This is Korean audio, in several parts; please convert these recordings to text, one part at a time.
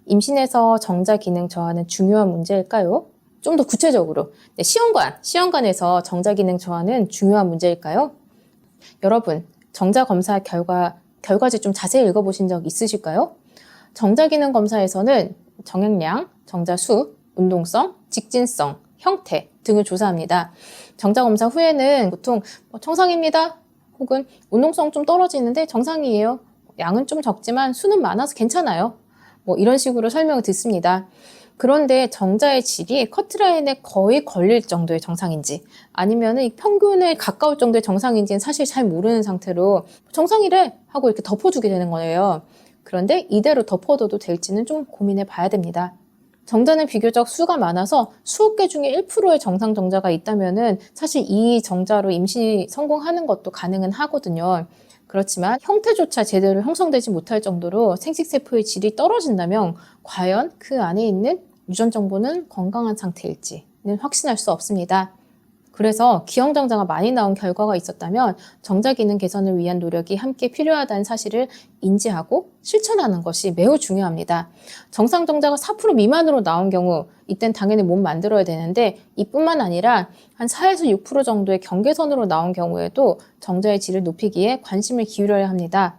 임신에서 정자 기능 저하는 중요한 문제일까요? 좀 더 구체적으로, 네, 시험관에서 정자 기능 저하는 중요한 문제일까요? 여러분, 정자 검사 결과지 좀 자세히 읽어보신 적 있으실까요? 정자 기능 검사에서는 정액량, 정자 수, 운동성, 직진성, 형태 등을 조사합니다. 정자 검사 후에는 보통 정상입니다. 혹은 운동성 좀 떨어지는데 정상이에요. 양은 좀 적지만 수는 많아서 괜찮아요. 이런 식으로 설명을 듣습니다. 그런데 정자의 질이 커트라인에 거의 걸릴 정도의 정상인지 아니면 평균에 가까울 정도의 정상인지는 사실 잘 모르는 상태로 정상이래 하고 이렇게 덮어두게 되는 거예요. 그런데 이대로 덮어둬도 될지는 좀 고민해 봐야 됩니다. 정자는 비교적 수가 많아서 수억 개 중에 1%의 정상 정자가 있다면은 사실 이 정자로 임신이 성공하는 것도 가능은 하거든요. 그렇지만 형태조차 제대로 형성되지 못할 정도로 생식세포의 질이 떨어진다면 과연 그 안에 있는 유전 정보는 건강한 상태일지는 확신할 수 없습니다. 그래서 기형정자가 많이 나온 결과가 있었다면 정자 기능 개선을 위한 노력이 함께 필요하다는 사실을 인지하고 실천하는 것이 매우 중요합니다. 정상 정자가 4% 미만으로 나온 경우 이땐 당연히 몸 만들어야 되는데 이뿐만 아니라 한 4에서 6% 정도의 경계선으로 나온 경우에도 정자의 질을 높이기에 관심을 기울여야 합니다.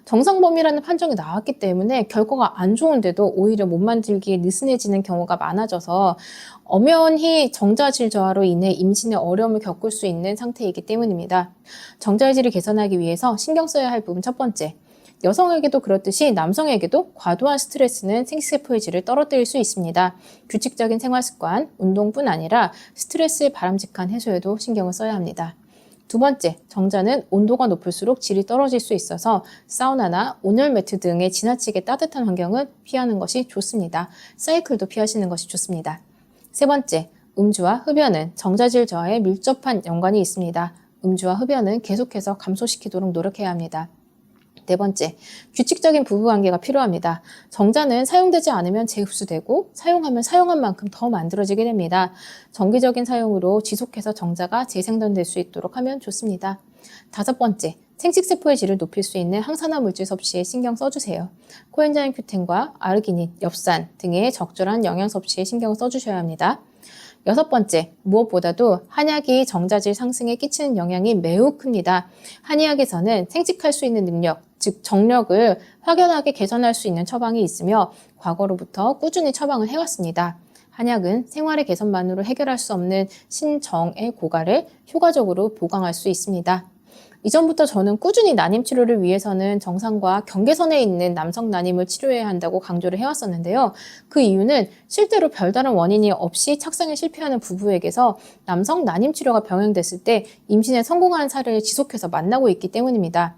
정상 범위라는 판정이 나왔기 때문에 결과가 안 좋은데도 오히려 몸 만들기에 느슨해지는 경우가 많아져서 엄연히 정자질 저하로 인해 임신에 어려움을 겪을 수 있는 상태이기 때문입니다. 정자의 질을 개선하기 위해서 신경 써야 할 부분 첫 번째, 여성에게도 그렇듯이 남성에게도 과도한 스트레스는 생식세포의 질을 떨어뜨릴 수 있습니다. 규칙적인 생활습관, 운동뿐 아니라 스트레스의 바람직한 해소에도 신경을 써야 합니다. 두 번째, 정자는 온도가 높을수록 질이 떨어질 수 있어서 사우나나 온열 매트 등의 지나치게 따뜻한 환경은 피하는 것이 좋습니다. 사이클도 피하시는 것이 좋습니다. 세 번째, 음주와 흡연은 정자질 저하에 밀접한 연관이 있습니다. 음주와 흡연은 계속해서 감소시키도록 노력해야 합니다. 네 번째, 규칙적인 부부관계가 필요합니다. 정자는 사용되지 않으면 재흡수되고 사용하면 사용한 만큼 더 만들어지게 됩니다. 정기적인 사용으로 지속해서 정자가 재생산될 수 있도록 하면 좋습니다. 다섯 번째, 생식세포의 질을 높일 수 있는 항산화 물질 섭취에 신경 써주세요. 코엔자임 Q10과 아르기닌, 엽산 등의 적절한 영양 섭취에 신경을 써주셔야 합니다. 여섯 번째, 무엇보다도 한약이 정자질 상승에 끼치는 영향이 매우 큽니다. 한의학에서는 생식할 수 있는 능력, 즉 정력을 확연하게 개선할 수 있는 처방이 있으며 과거로부터 꾸준히 처방을 해왔습니다. 한약은 생활의 개선만으로 해결할 수 없는 신정의 고갈을 효과적으로 보강할 수 있습니다. 이전부터 저는 꾸준히 난임 치료를 위해서는 정상과 경계선에 있는 남성 난임을 치료해야 한다고 강조를 해왔었는데요. 그 이유는 실제로 별다른 원인이 없이 착상에 실패하는 부부에게서 남성 난임 치료가 병행됐을 때 임신에 성공하는 사례를 지속해서 만나고 있기 때문입니다.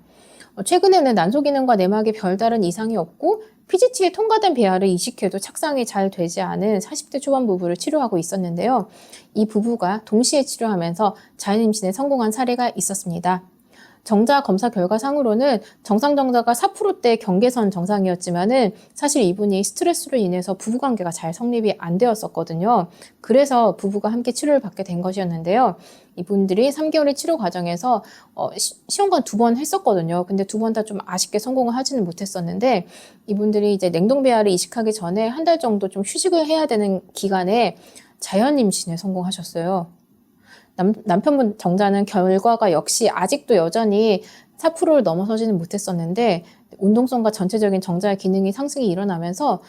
최근에는 난소 기능과 내막에 별다른 이상이 없고 PGT에 통과된 배아를 이식해도 착상이 잘 되지 않은 40대 초반 부부를 치료하고 있었는데요. 이 부부가 동시에 치료하면서 자연 임신에 성공한 사례가 있었습니다. 정자 검사 결과상으로는 정상 정자가 4%대 경계선 정상이었지만은 사실 이분이 스트레스로 인해서 부부관계가 잘 성립이 안 되었었거든요. 그래서 부부가 함께 치료를 받게 된 것이었는데요. 이분들이 3개월의 치료 과정에서 시험관 2번 했었거든요. 근데 2번 다 좀 아쉽게 성공을 하지는 못했었는데 이분들이 이제 냉동배아를 이식하기 전에 한 달 정도 좀 휴식을 해야 되는 기간에 자연 임신에 성공하셨어요. 남편분 정자는 결과가 역시 아직도 여전히 4%를 넘어서지는 못했었는데 운동성과 전체적인 정자의 기능이 상승이 일어나면서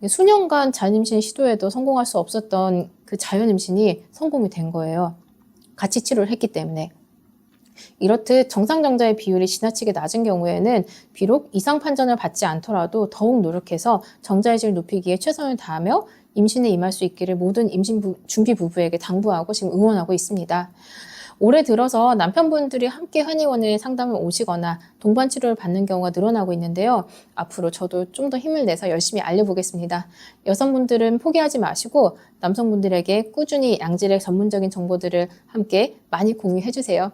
수년간 자연임신 시도에도 성공할 수 없었던 그 자연임신이 성공이 된 거예요. 같이 치료를 했기 때문에. 이렇듯 정상 정자의 비율이 지나치게 낮은 경우에는 비록 이상 판정을 받지 않더라도 더욱 노력해서 정자의 질을 높이기에 최선을 다하며 임신에 임할 수 있기를 모든 임신 준비 부부에게 당부하고 지금 응원하고 있습니다. 올해 들어서 남편분들이 함께 한의원에 상담을 오시거나 동반 치료를 받는 경우가 늘어나고 있는데요. 앞으로 저도 좀 더 힘을 내서 열심히 알려보겠습니다. 여성분들은 포기하지 마시고 남성분들에게 꾸준히 양질의 전문적인 정보들을 함께 많이 공유해 주세요.